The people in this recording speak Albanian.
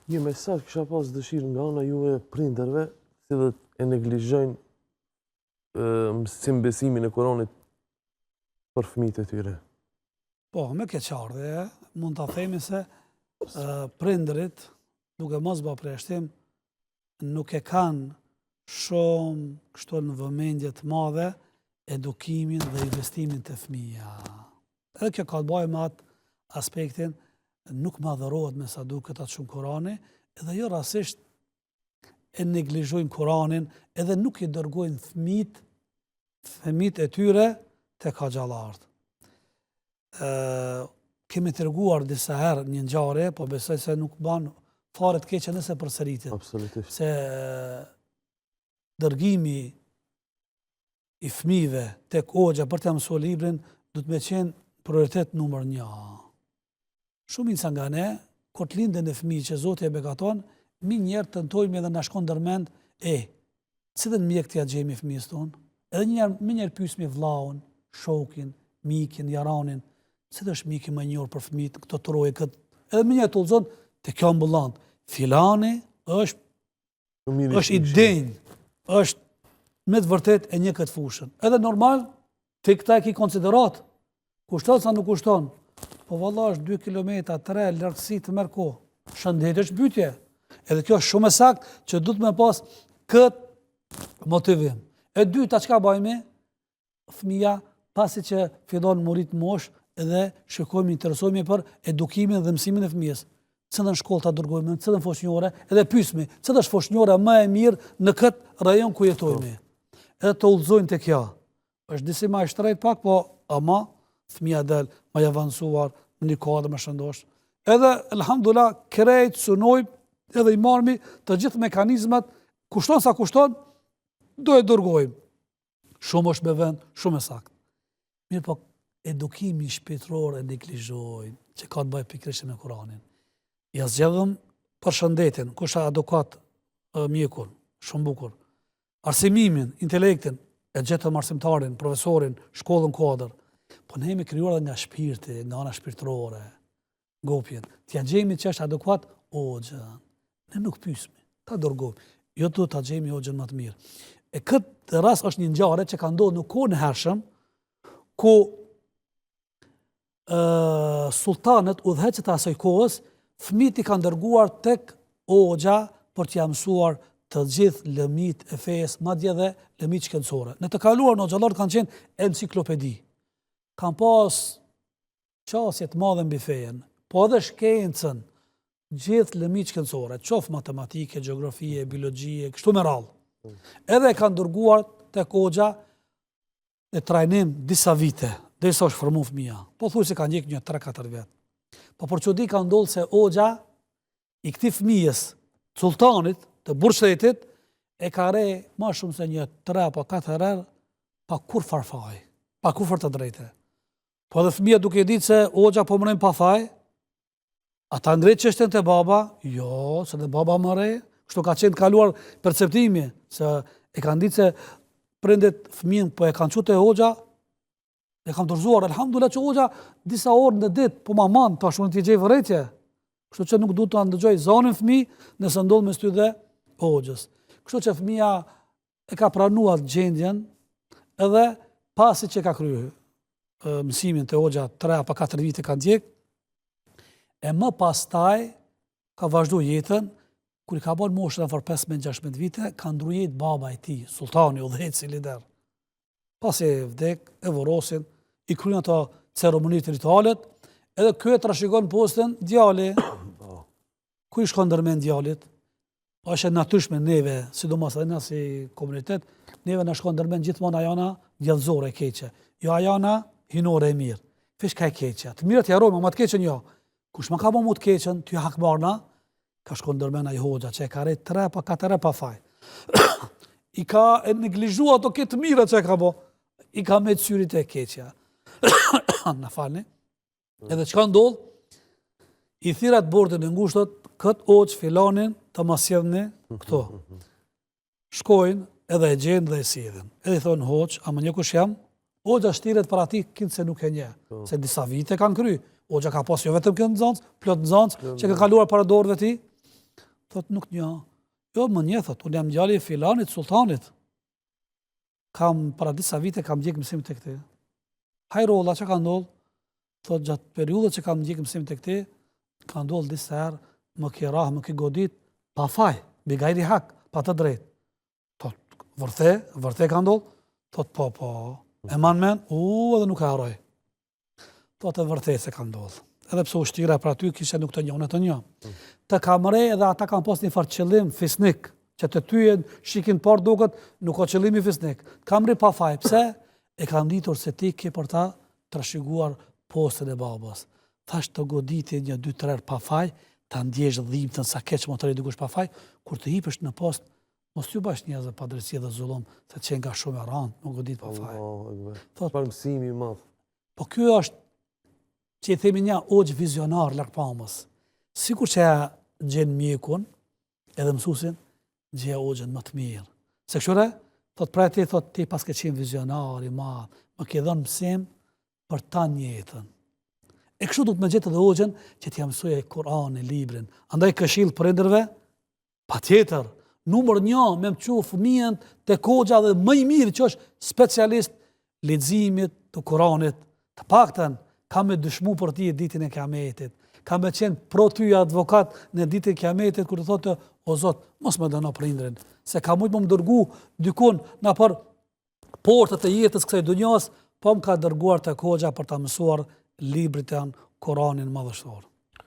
Një mesazh kisha pas dëshirë nga ana juve prindërve, si dhe e neglizhojnë besimin e Kuranit për fëmijët e tyre. Po, me keqardhje, mund ta themi se prindërit, duke mos bërë përjashtim, nuk e kanë shumë kështu në vëmendje të madhe edukimin dhe investimin të fëmija. Edhe kjo ka të bëjë me atë aspektin, nuk madhërohet me sa duket atë shumë Kurani, edhe jo rasisht e neglizhojnë Kuranin, edhe nuk i dërgojnë fëmijët e tyre te xhallarët. Kemi treguar disa herë një ngjarje, po besoj se nuk ban fare të keqe nëse përsëritet. Absolutisht. Se dërgimi i fëmijëve tek hoxha për të mësuar librin do të më qenë prioritet numër 1. Shumica nga ne, kur të linden e fëmijë që Zoti e begaton, mi njerë tentojmë edhe na shkon ndërmend, cilën mjek t'ja gjejmë fëmijës tonë? Edhe më njerë pyesmi vllaun, shokin, mikin, jaranin, cilë është miki më i njohur për fëmijët, këto troje këtë. Edhe më njerë të udhëzon te kjo ambulant. Filani është i denj, është me të vërtet e një këtë fushën. Edhe normal, te këta e ki konsiderat. Kushton sa nuk kushton. Po valla është 2 kilometra, 3 largësi të merr kohë. Shëndet është bytje. Edhe kjo është shumë e saktë që duhet me pas këtë motivim. E dyta, çka bëjmë? Fëmija, pasi që fillon murit mosh, edhe shikojmë, interesojmë për edukimin dhe mësimin e fëmijës. Cëllën shkollë ta dërgojmë, cëllën foshnjore, edhe pyesmi, cëllë është foshnjora më e mirë në këtë rajon ku jetojmë. Edhe të udhëzojnë te kjo. Është disi më shtrejt pak, po ama fëmija del më i avancuar në një kuadër më shëndosh. Edhe elhamdulillah krejt sunojmë edhe i marrmi të gjithë mekanizmat, kushton sa kushton, do e dërgojmë. Shumë është me vend, shumë e saktë. Mirë po, edukimi shpirtëror e neglizhojnë, që ka të bëjë pikërisht me Kuranin. Ja zgjedhëm për shëndetin, kush adukat mjekun, shumë bukur. Arsimimin, intelektin, e gjetëm arsimtarin, profesorin, shkollën kuadër. Po ne jemi krijuar nga shpirti, nga ana shpirtërore, gopjen. T'ja gjejmë që është adekuat hoxhën. Ne nuk pyesmi, ta dërgojmë. Jo duhet ta gjejmë hoxhën më të mirë. E këtë rast është një ngjarje që ka ndodhur në kohën e hershëm, ku sultanët, udhëheqët e asaj kohës, fëmijët i kanë dërguar tek hoxha për t'ia mësuar të gjithë lëmit e fesë, madje edhe lëmit shkencore. Në të kaluar në xhallarët kanë qenë enciklopedi. Kanë pas qasje të madhe mbi fejen, po edhe shkencën, gjithë lëmit shkencore, qoftë matematike, gjeografie, biologjie, kështu me radhë. Edhe kanë dërguar tek hoxha e trajnim disa vite, derisa është formuar fëmia. Po thuaj se kanë ndjek një 3-4 vjet. Po për çudi ka ndodhur se hoxha i këtij fëmijës, sultanit të burgshtetit, e ka re më shumë se një 3 apo 4 herë pa kur farfaj, pa kufër të drejtë. Po edhe fëmia duke ditë se hoxha po mërën pa faj, ata ngretë çështën te baba, jo, se te baba më re, kështu ka qenë të kaluar perceptimi, se e kanë ditë se prindet fëmijën po e kanë çuar te hoxha, e kanë dorëzuar, elhamdulillah që hoxha disa orë në ditë, po maman, tash unë t'i gjej vërejtje. Kështu që nuk duhet të ndëgjoj zonin fëmijë nëse ndodh mes ty dhe hoxhës. Kështu që fëmia e ka pranuar gjendjen, edhe pasi që ka kryer mësimin te hoxha 3 apo 4 vite kanë ndjek, e më pastaj ka vazhduar jetën, kur i ka bërë moshën afër 15-16 vite, ka ndruar jetë baba i tij, sultani udhëheqësi lider. Pasi vdek, e vorosin, i kryen ato ceremonitë ritualet, edhe ky e trashëgon postën djali. Ku i shkon ndërmend djalit? Është e natyrshme neve, sidomos edhe na si komunitet, neve na shkon ndërmend gjithmonë ajana djallëzore e keqe. Jo ajana hinore e mirë. Fish ka e keqe. Të mirat jarojmë, ma të keqen jo. Kush ma ka më të keqen, ty hakmarna, ka shkon ndërmend ai hoxha që e ka rrit 3 pa 4 pa faj. I ka e neglizhua ato këtë mira që e ka bo. I ka me të syrit e keqja. Në falni. Edhe që ka ndodh, i thirat bordin e ngushtot, këtë hoxh filanin të masjedhni këto. Shkojnë edhe e gjenë dhe e sidhen. Edhe i thonë hoxh, a më një kush jam? Hoxha shtiret për ati kinë se nuk e nje. Se disa vite kanë kry. Hoxha ka pas jo vetëm këtë nëzancë, plot nëzancë, që ka kaluar para dorëve ti. Thot nuk një. Jo, më një, thot, unë jam djali i filanit sultanit. Kam para disa vite kam ndjek mësim të këti. Hajrolla, që ka ndodhë? Thot, gjatë periudhët që kam ndjek mësim të këti, ka ndodhë disa herë, më ki rah, më ki godit, pa faj, bigajri hak, pa të drejt. Thot, vërte ka ndodhë? Thot, po, e man men, edhe nuk e haroj. Thot, e vërte se ka ndodhë. Edhe pse ushtira për aty kishe nuk të njone të një. Të kamre edhe ata kanë pas një farë qëllim fisnik, që të tyjen, shikin par duket, nuk ka qëllimi fisnik. Kamri pa faj, pse? E kanë ditur se ti ke për ta trashëguar postën e babas. Thash të goditi 1-2-3 herë pa faj, ta ndjesh dhimbtën sa keq më të dikush pa faj, kur të hipesh në post, mos t'ju bash njerëz pa drejtësi dhe zullum, se qenë nga shumë e rëndë, nuk godit pa faj. Çfarë mësimi i madh. Po ky është që i themi një ogj vizionar largpamës. Sikur që ja gjen mjekun, edhe mësuesin, gjeja ogjën më të mirë. Se këshure, thot pra ti, thot ti pas ke qenë vizionar i madh, më ke dhënë mësim për ta jetën. E kështu du të më gjetë edhe ogjën që t'ja mësoj e Kur'anin, librin. Andaj këshill prindërve, patjetër, numër 1 me më çu fëmijën te kogja dhe më i mirë që është specialist leximit të Kur'anit. Të paktën ka me dëshmu për ti ditën e Kiametit. Ka me qenë pro ty advokat në ditën e Kiametit kur të thotë o Zot, mos më dëno prindrin, se ka mujt më dërgu dykun në për portët e jetës kësaj dunjas, po më ka dërguar të kogja për ta mësuar librit janë Koranin madhështor.